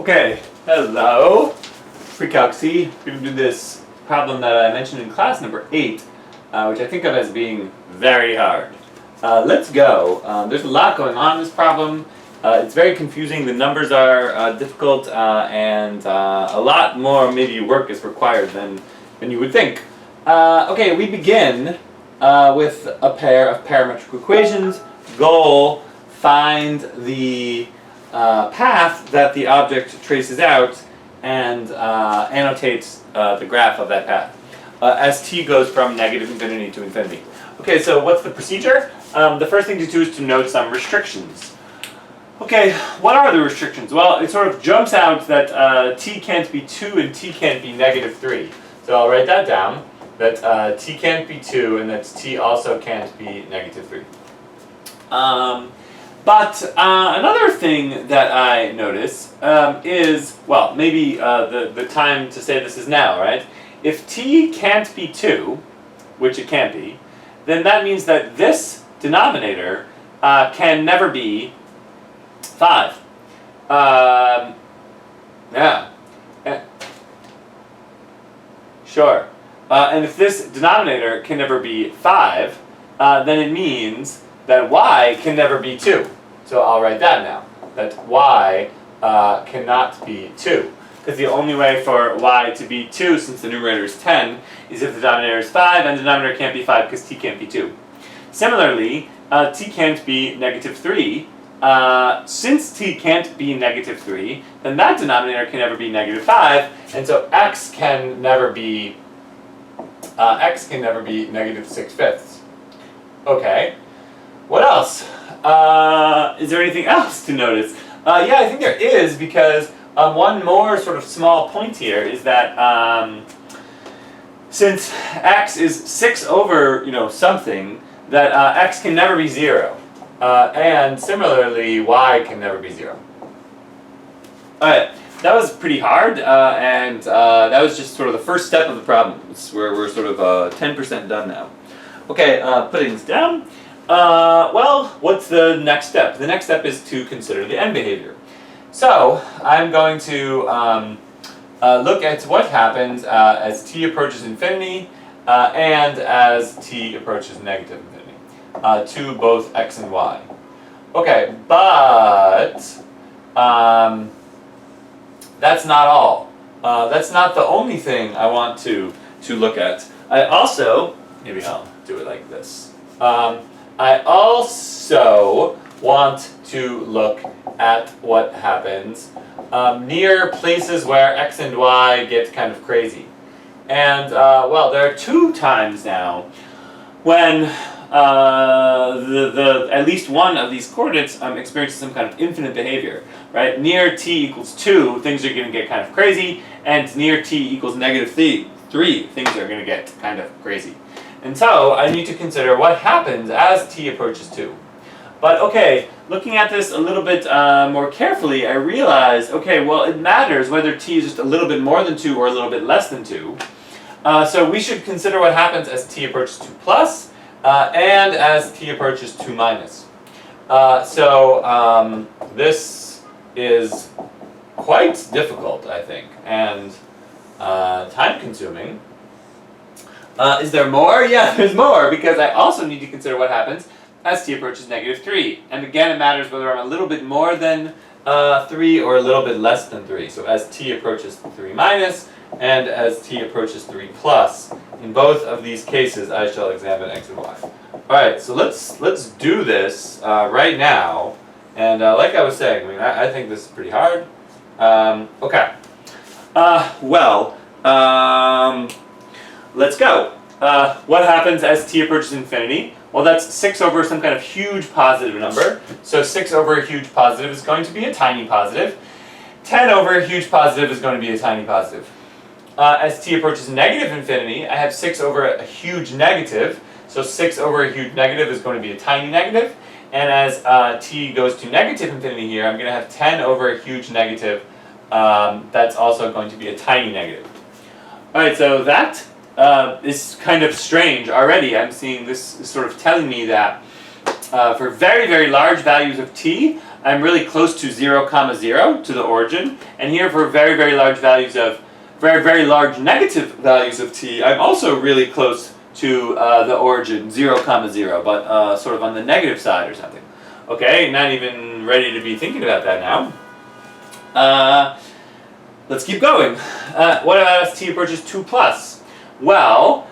Okay, hello, Precalc C. We're going to do this problem that I mentioned in class number 8, which I think of as being very hard. Let's go. There's a lot going on in this problem. It's very confusing. The numbers are difficult, and a lot more maybe work is required than you would think. Okay, we begin with a pair of parametric equations. Goal, find the path that the object traces out and annotates the graph of that path as t goes from negative infinity to infinity. Okay, so what's the procedure? The first thing to do is to note some restrictions. Okay, what are the restrictions? Well, it sort of jumps out that t can't be 2 and t can't be negative 3. So I'll write that down, that t can't be 2 and that t also can't be negative 3. But another thing that I notice is, well, maybe the time to say this is now, right? If t can't be 2, which it can't be, then that means that this denominator can never be 5. Yeah. Sure. And if this denominator can never be 5, then it means that y can never be 2. So I'll write that now, that y cannot be 2. Because the only way for y to be 2, since the numerator is 10, is if the denominator is 5, and the denominator can't be 5 because t can't be 2. Similarly, t can't be negative 3. Since t can't be negative 3, then that denominator can never be negative 5, and so x can never be negative 6/5. Okay. What else? Is there anything else to notice? Yeah, I think there is, because one more sort of small point here is that since x is 6 over something, that x can never be 0. And similarly, y can never be 0. Alright, that was pretty hard, and that was just sort of the first step of the problem. We're sort of 10% done now. Okay, putting this down. Well, what's the next step? The next step is to consider the end behavior. So, I'm going to look at what happens as t approaches infinity and as t approaches negative infinity to both x and y. Okay, but that's not all. That's not the only thing I want to look at. I also, maybe I'll do it like this. I also want to look at what happens near places where x and y get kind of crazy. And, well, there are 2 times now when at least one of these coordinates experiences some kind of infinite behavior, right? Near t equals 2, things are going to get kind of crazy, and near t equals negative 3, things are going to get kind of crazy. And so, I need to consider what happens as t approaches 2. But okay, looking at this a little bit more carefully, I realize, okay, well, it matters whether t is just a little bit more than 2 or a little bit less than 2. So we should consider what happens as t approaches 2 plus, and as t approaches 2 minus. This is quite difficult, I think, and time-consuming. Is there more? Yeah, there's more, because I also need to consider what happens as t approaches negative 3. And again, it matters whether I'm a little bit more than 3 or a little bit less than 3. So as t approaches 3 minus and as t approaches 3 plus. In both of these cases, I shall examine x and y. Alright, so let's do this right now. And like I was saying, I think this is pretty hard. Okay. Let's go. What happens as t approaches infinity? Well, that's 6 over some kind of huge positive number. So 6 over a huge positive is going to be a tiny positive. 10 over a huge positive is going to be a tiny positive. As t approaches negative infinity, I have 6 over a huge negative. So 6 over a huge negative is going to be a tiny negative. And as t goes to negative infinity here, I'm going to have 10 over a huge negative. That's also going to be a tiny negative. Alright, so that is kind of strange already. I'm seeing this sort of telling me that for very, very large values of t, I'm really close to 0, 0 to the origin. And here for very, very large values of, very, very large negative values of t, I'm also really close to the origin, 0, 0, but sort of on the negative side or something. Okay, not even ready to be thinking about that now. Let's keep going. What about as t approaches 2 plus? Well,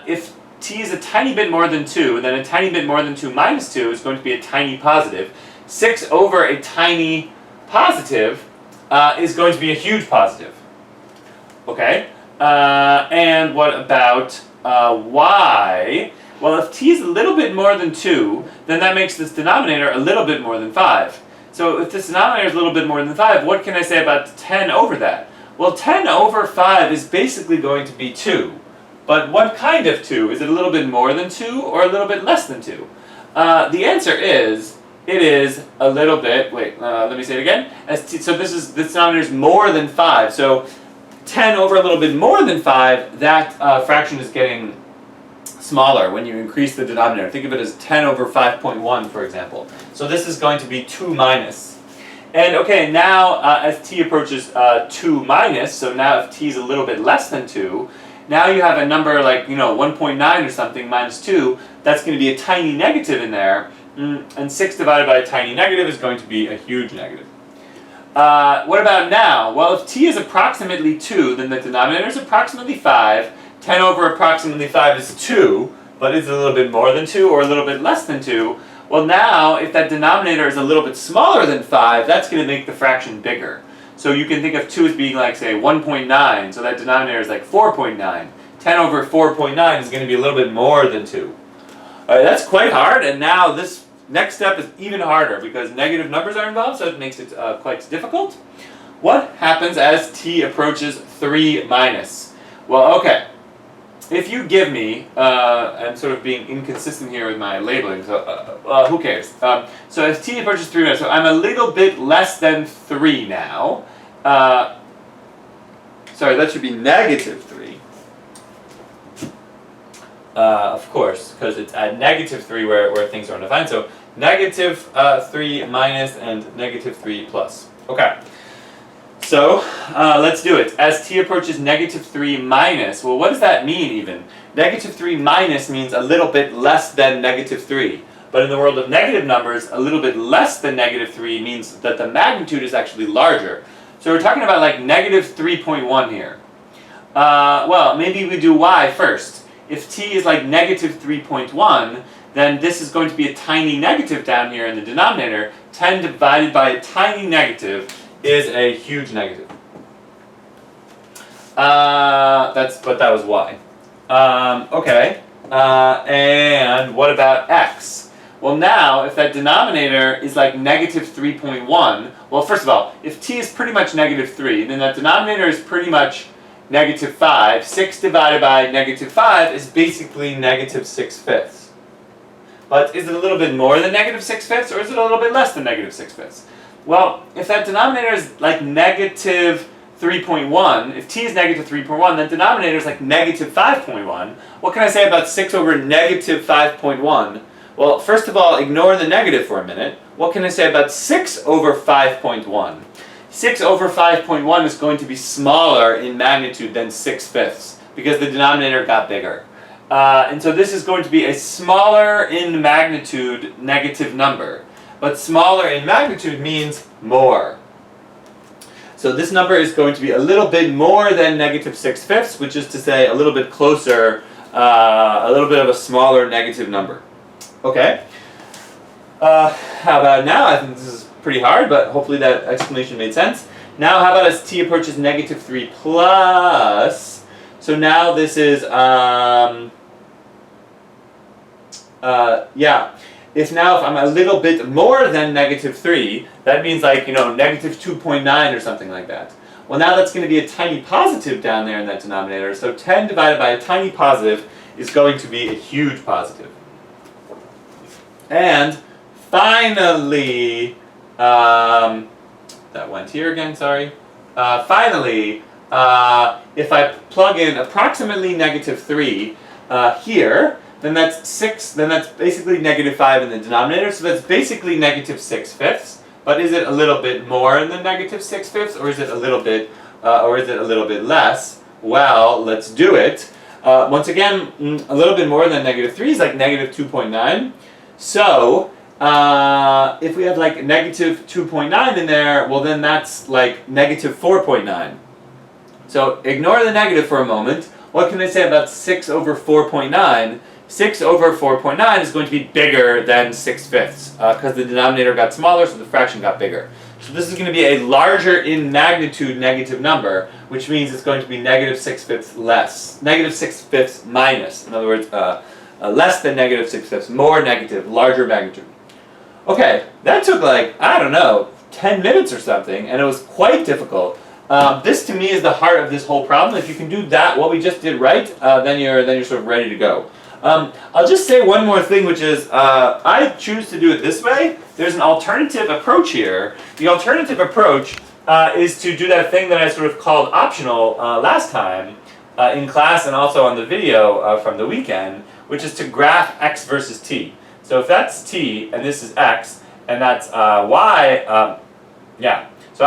if t is a tiny bit more than 2, then a tiny bit more than 2 minus 2 is going to be a tiny positive. 6 over a tiny positive is going to be a huge positive. Okay? And what about y? Well, if t is a little bit more than 2, then that makes this denominator a little bit more than 5. So if this denominator is a little bit more than 5, what can I say about 10 over that? Well, 10 over 5 is basically going to be 2. But what kind of 2? Is it a little bit more than 2 or a little bit less than 2? The answer is, it is a little bit, let me say it again. So this denominator is more than 5. So 10 over a little bit more than 5, that fraction is getting smaller when you increase the denominator. Think of it as 10 over 5.1, for example. So this is going to be 2 minus. And okay, now as t approaches 2 minus, so now if t is a little bit less than 2, now you have a number like, 1.9 or something minus 2, that's going to be a tiny negative in there, and 6 divided by a tiny negative is going to be a huge negative. What about now? Well, if t is approximately 2, then the denominator is approximately 5. 10 over approximately 5 is 2, but is it a little bit more than 2 or a little bit less than 2? Well, now, if that denominator is a little bit smaller than 5, that's going to make the fraction bigger. So you can think of 2 as being like, say, 1.9, so that denominator is like 4.9. 10 over 4.9 is going to be a little bit more than 2. That's quite hard, and now this next step is even harder because negative numbers are involved, so it makes it quite difficult. What happens as t approaches 3 minus? Well, okay. If you give me, I'm sort of being inconsistent here with my labeling, so who cares? So as t approaches 3 minus, so I'm a little bit less than 3 now. Sorry, that should be negative 3. Of course, because it's at negative 3 where things are undefined. So negative 3 minus and negative 3 plus. Okay. So, let's do it. As t approaches negative 3 minus, well, what does that mean even? Negative 3 minus means a little bit less than negative 3. But in the world of negative numbers, a little bit less than negative 3 means that the magnitude is actually larger. So we're talking about like negative 3.1 here. Well, maybe we do y first. If t is like negative 3.1, then this is going to be a tiny negative down here in the denominator. 10 divided by a tiny negative is a huge negative. But that was y. Okay. And what about x? Well, now, if that denominator is like negative 3.1, well, first of all, if t is pretty much negative 3, then that denominator is pretty much negative 5. 6 divided by negative 5 is basically negative 6/5. But is it a little bit more than negative 6/5, or is it a little bit less than negative 6/5? Well, if that denominator is like negative 3.1, if t is negative 3.1, then denominator is like negative 5.1. What can I say about 6 over negative 5.1? Well, first of all, ignore the negative for a minute. What can I say about 6 over 5.1? 6 over 5.1 is going to be smaller in magnitude than 6/5 because the denominator got bigger. And so this is going to be a smaller in magnitude negative number. But smaller in magnitude means more. So this number is going to be a little bit more than negative 6/5, which is to say a little bit closer, a little bit of a smaller negative number. Okay. How about now? I think this is pretty hard, but hopefully that explanation made sense. Now how about as t approaches negative 3 plus? So now this is, If I'm a little bit more than negative 3, that means like, negative 2.9 or something like that. Well, now that's going to be a tiny positive down there in that denominator, so 10 divided by a tiny positive is going to be a huge positive. And finally, that went here again, sorry. Finally, if I plug in approximately negative 3 here, then that's 6, then that's basically negative 5 in the denominator, so that's basically negative 6/5. but is it a little bit more than negative 6/5, or is it a little bit less? Well, let's do it. Once again, a little bit more than negative 3 is like negative 2.9. So if we have like negative 2.9 in there, well then that's like negative 4.9. So ignore the negative for a moment. What can I say about 6 over 4.9? 6 over 4.9 is going to be bigger than 6/5 because the denominator got smaller, so the fraction got bigger. So this is going to be a larger in magnitude negative number, which means it's going to be negative 6/5 less. Negative 6/5 minus. In other words, less than negative 6/5, more negative, larger magnitude. Okay, that took like, I don't know, 10 minutes or something, and it was quite difficult. This to me is the heart of this whole problem. If you can do that, what we just did right, then you're sort of ready to go. I'll just say one more thing, which is I choose to do it this way. There's an alternative approach here. The alternative approach is to do that thing that I sort of called optional last time in class and also on the video from the weekend, which is to graph x versus t. So if that's t and this is x and that's y, yeah. So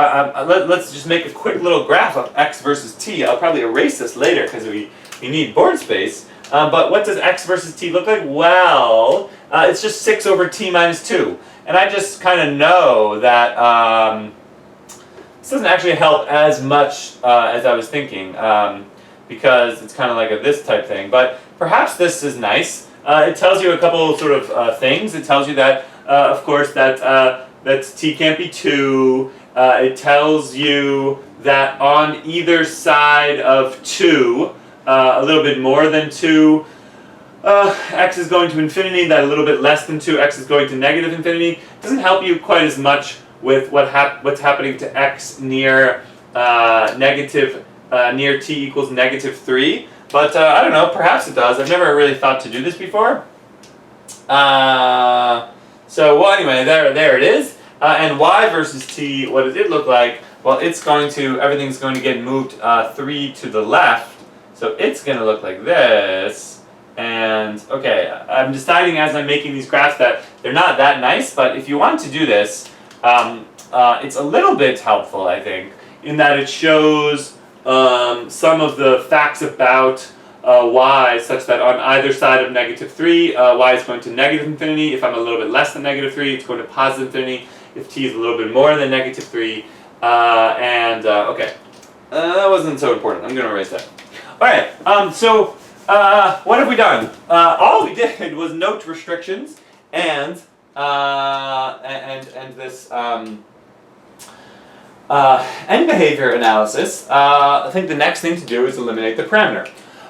let's just make a quick little graph of x versus t. I'll probably erase this later because we need board space. But what does x versus t look like? Well, it's just 6 over t minus 2. And I just kind of know that this doesn't actually help as much as I was thinking because it's kind of like this type thing. But perhaps this is nice. It tells you a couple sort of things. It tells you that, of course, that t can't be 2. It tells you that on either side of 2, a little bit more than 2, x is going to infinity, that a little bit less than 2, x is going to negative infinity. It doesn't help you quite as much with what's happening to x near near t equals negative 3. But I don't know, perhaps it does. I've never really thought to do this before. So, well, anyway, there it is. And y versus t, what does it look like? Well, everything's going to get moved 3 to the left. So it's going to look like this, and okay, I'm deciding as I'm making these graphs that they're not that nice, but if you want to do this, it's a little bit helpful, I think, in that it shows some of the facts about y, such that on either side of negative 3, y is going to negative infinity. If I'm a little bit less than negative 3, it's going to positive infinity. If t is a little bit more than negative 3, okay, that wasn't so important. I'm going to erase that. Alright, so what have we done? All we did was note restrictions and this end behavior analysis. I think the next thing to do is eliminate the parameter.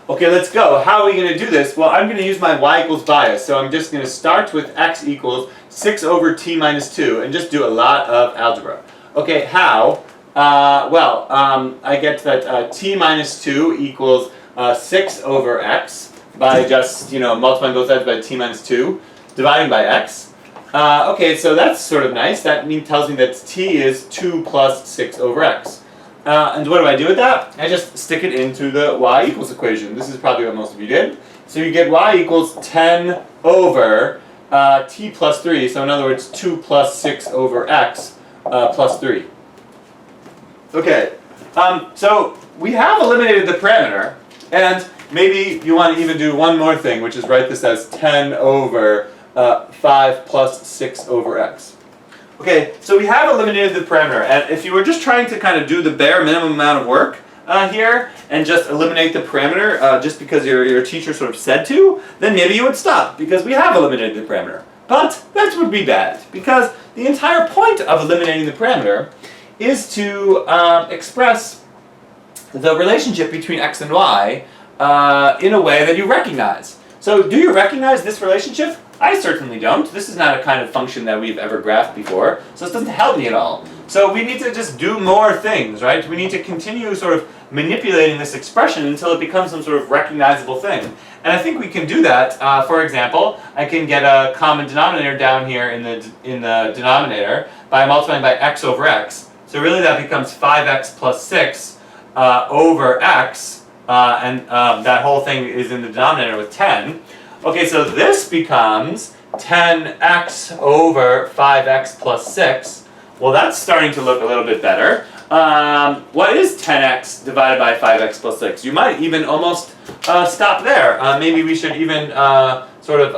Okay, let's go. How are we going to do this? Well, I'm going to use my y equals bias. So I'm just going to start with x equals 6 over t minus 2 and just do a lot of algebra. Okay, how? I get that t minus 2 equals 6 over x by just, multiplying both sides by t minus 2, dividing by x. Okay, so that's sort of nice. That tells me that t is 2 plus 6 over x. And what do I do with that? I just stick it into the y equals equation. This is probably what most of you did. So you get y equals 10 over t plus 3. So in other words, 2 plus 6 over x plus 3. Okay, so we have eliminated the parameter, and maybe you want to even do one more thing, which is write this as 10 over 5 plus 6 over x. Okay, so we have eliminated the parameter, and if you were just trying to kind of do the bare minimum amount of work here, and just eliminate the parameter just because your teacher sort of said to, then maybe you would stop, because we have eliminated the parameter. But that would be bad, because the entire point of eliminating the parameter is to express the relationship between x and y in a way that you recognize. So do you recognize this relationship? I certainly don't. This is not a kind of function that we've ever graphed before, so this doesn't help me at all. So we need to just do more things, right? We need to continue sort of manipulating this expression until it becomes some sort of recognizable thing. And I think we can do that. For example, I can get a common denominator down here in the denominator by multiplying by x over x. So really that becomes 5x plus 6 over x, and that whole thing is in the denominator with 10. Okay, so this becomes 10x over 5x plus 6. well, that's starting to look a little bit better. What is 10x divided by 5x plus 6? You might even almost stop there. Maybe we should even sort of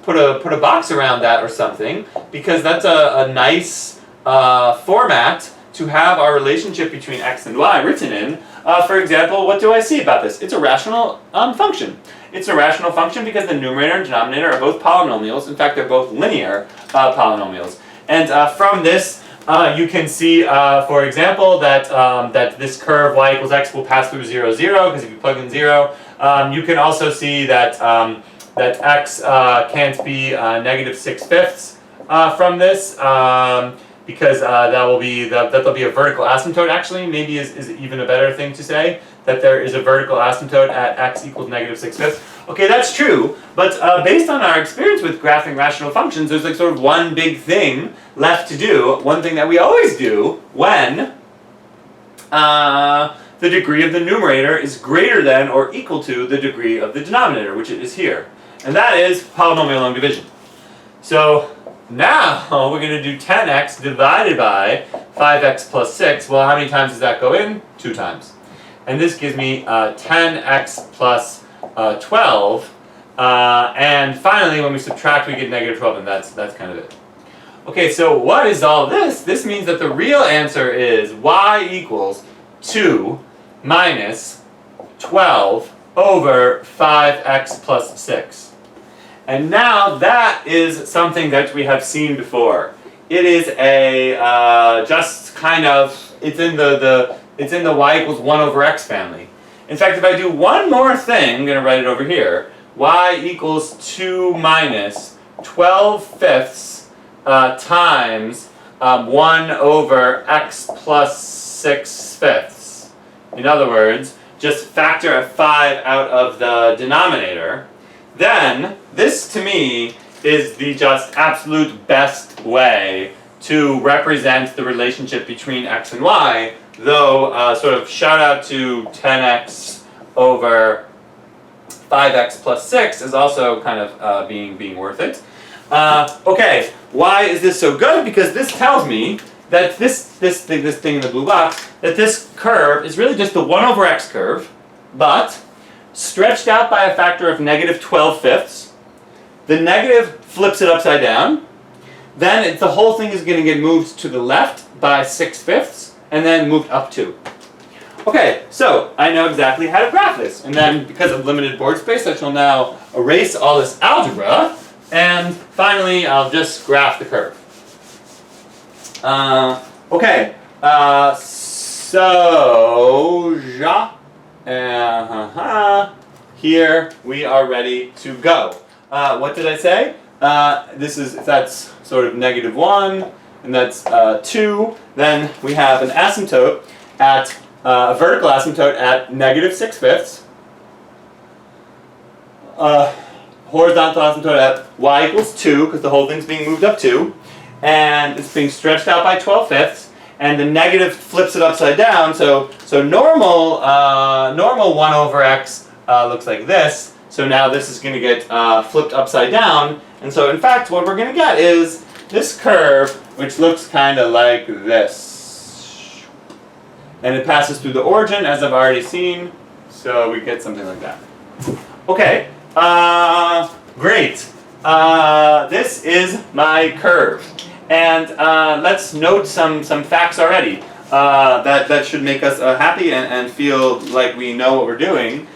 put a box around that or something, because that's a nice format to have our relationship between x and y written in. For example, what do I see about this? It's a rational function. It's a rational function because the numerator and denominator are both polynomials. In fact, they're both linear polynomials. And from this, you can see, for example, that that this curve y equals x will pass through 0, 0, because if you plug in 0, you can also see that that x can't be negative 6/5 from this, because that'll be a vertical asymptote. Actually, maybe is even a better thing to say, that there is a vertical asymptote at x equals negative 6/5. Okay, that's true, but based on our experience with graphing rational functions, there's like sort of one big thing left to do, one thing that we always do when the degree of the numerator is greater than or equal to the degree of the denominator, which it is here. And that is polynomial long division. So now we're going to do 10x divided by 5x plus 6. Well, how many times does that go in? 2 times. And this gives me 10x plus 12. And finally, when we subtract, we get negative 12, and that's kind of it. Okay, so what is all this? This means that the real answer is y equals 2 minus 12 over 5x plus 6. And now that is something that we have seen before. It is a just kind of, it's in the y equals 1 over x family. In fact, if I do one more thing, I'm going to write it over here. Y equals 2 minus 12/5 times 1 over x plus 6/5. In other words, just factor a 5 out of the denominator. Then, this to me is the just absolute best way to represent the relationship between x and y, though sort of shout out to 10x over 5x plus 6 is also kind of being worth it. Okay, why is this so good? Because this tells me that this thing in the blue box, that this curve is really just the 1 over x curve, but stretched out by a factor of negative 12/5. The negative flips it upside down. Then the whole thing is going to get moved to the left by 6/5, and then moved up 2. Okay, so I know exactly how to graph this. And then, because of limited board space, I shall now erase all this algebra, and finally I'll just graph the curve. Okay, so here we are ready to go. What did I say? If that's sort of negative 1, and that's 2, then we have an asymptote at, a vertical asymptote at negative 6/5. Horizontal asymptote at y equals 2, because the whole thing's being moved up 2, and it's being stretched out by 12/5, and the negative flips it upside down, so normal 1 over x looks like this. So now this is going to get flipped upside down, and so in fact what we're going to get is this curve, which looks kind of like this. And it passes through the origin, as I've already seen, so we get something like that. Okay, great. This is my curve. And let's note some facts already that should make us happy and feel like we know what we're doing.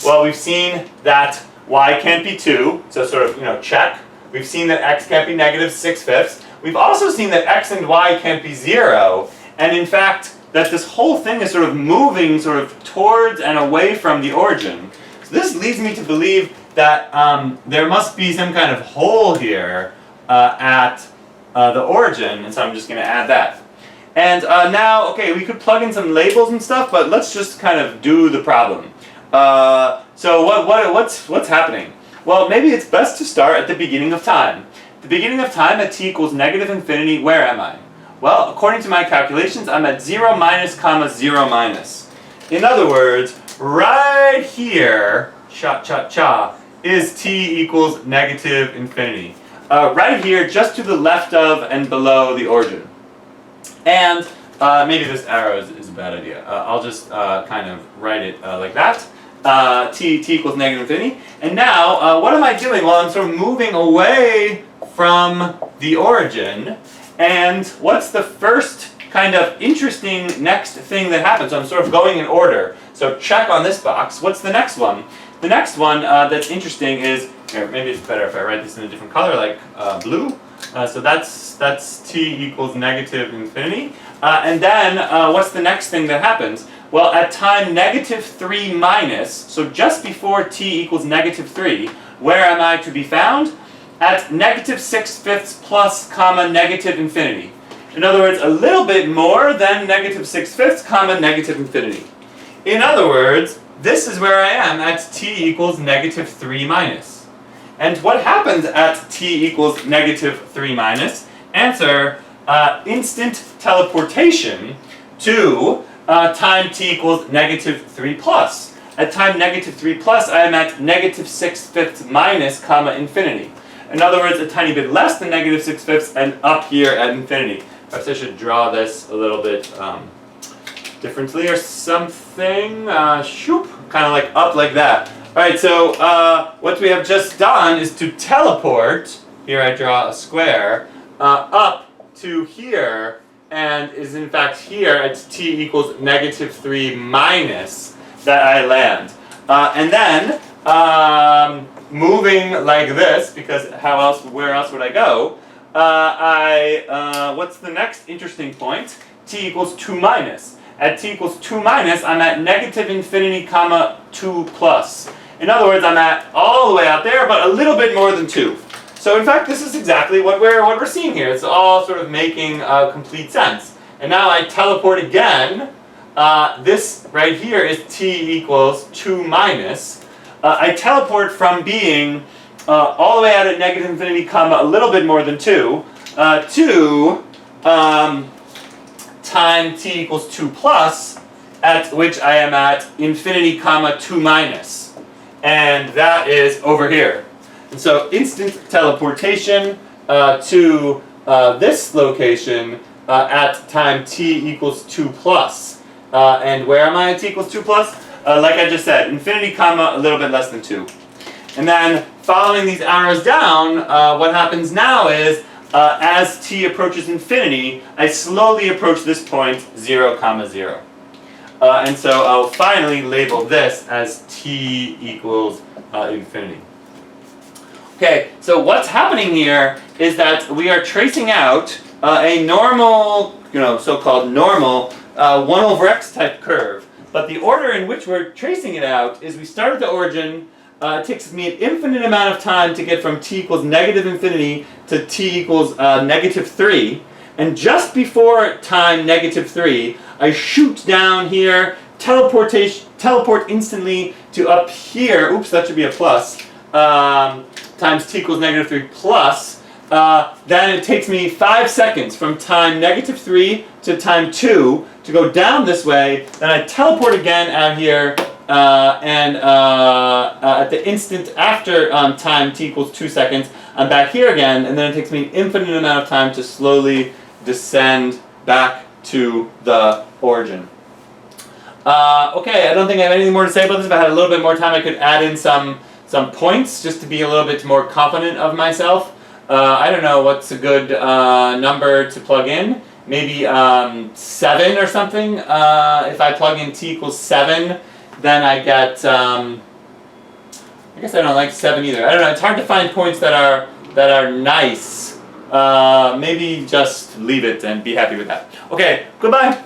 Well, we've seen that y can't be 2, so sort of, check. We've seen that x can't be negative 6/5. We've also seen that x and y can't be 0, and in fact, that this whole thing is sort of moving sort of towards and away from the origin. So this leads me to believe that there must be some kind of hole here at the origin, and so I'm just going to add that. And now, okay, we could plug in some labels and stuff, but let's just kind of do the problem. So what's happening? Well, maybe it's best to start at the beginning of time. The beginning of time at t equals negative infinity, where am I? Well, according to my calculations, I'm at 0 minus comma 0 minus. In other words, right here, is t equals negative infinity. Right here, just to the left of and below the origin. And maybe this arrow is a bad idea. I'll just kind of write it like that. T equals negative infinity. And now, what am I doing? Well, I'm sort of moving away from the origin. And what's the first kind of interesting next thing that happens? So I'm sort of going in order. So check on this box. What's the next one? The next one that's interesting is, here, maybe it's better if I write this in a different color, like blue. So that's t equals negative infinity. And then what's the next thing that happens? Well, at time negative 3 minus, so just before t equals negative 3, where am I to be found? At negative 6/5 plus comma negative infinity. In other words, a little bit more than negative 6/5 comma negative infinity. In other words, this is where I am at t equals negative 3 minus. And what happens at t equals negative 3 minus? Answer, instant teleportation to time t equals negative 3 plus. At time negative 3 plus, I am at negative 6/5 minus comma infinity. In other words, a tiny bit less than negative 6/5 and up here at infinity. Perhaps I should draw this a little bit differently or something. Shoop, kind of like up like that. Alright, so what we have just done is to teleport, here I draw a square, up to here, and is in fact here at t equals negative 3 minus that I land. And then, moving like this, because where else would I go? What's the next interesting point? T equals 2 minus. At t equals 2 minus, I'm at negative infinity comma 2 plus. In other words, I'm at all the way out there, but a little bit more than 2. So in fact, this is exactly what we're seeing here. It's all sort of making complete sense. And now I teleport again. This right here is t equals 2 minus. I teleport from being all the way out at negative infinity comma a little bit more than 2 to time t equals 2 plus, at which I am at infinity comma 2 minus. And that is over here. And so instant teleportation to this location at time t equals 2 plus. And where am I at t equals 2 plus? Like I just said, infinity comma a little bit less than 2. And then following these arrows down, what happens now is as t approaches infinity, I slowly approach this point 0 comma 0. And so I'll finally label this as t equals infinity. Okay, so what's happening here is that we are tracing out a normal, so-called normal 1 over x type curve. But the order in which we're tracing it out is we start at the origin. It takes me an infinite amount of time to get from t equals negative infinity to t equals negative 3. And just before time negative 3, I shoot down here, teleport instantly to up here. Oops, that should be a plus. Times t equals negative 3 plus. Then it takes me 5 seconds from time negative 3 to time 2 to go down this way. Then I teleport again out here, and at the instant after time t equals 2 seconds, I'm back here again, and then it takes me an infinite amount of time to slowly descend back to the origin. Okay, I don't think I have anything more to say about this. If I had a little bit more time, I could add in some points just to be a little bit more confident of myself. I don't know what's a good number to plug in. Maybe 7 or something. If I plug in t equals 7, then I get, I guess I don't like 7 either. I don't know, it's hard to find points that are nice. Maybe just leave it and be happy with that. Okay, goodbye.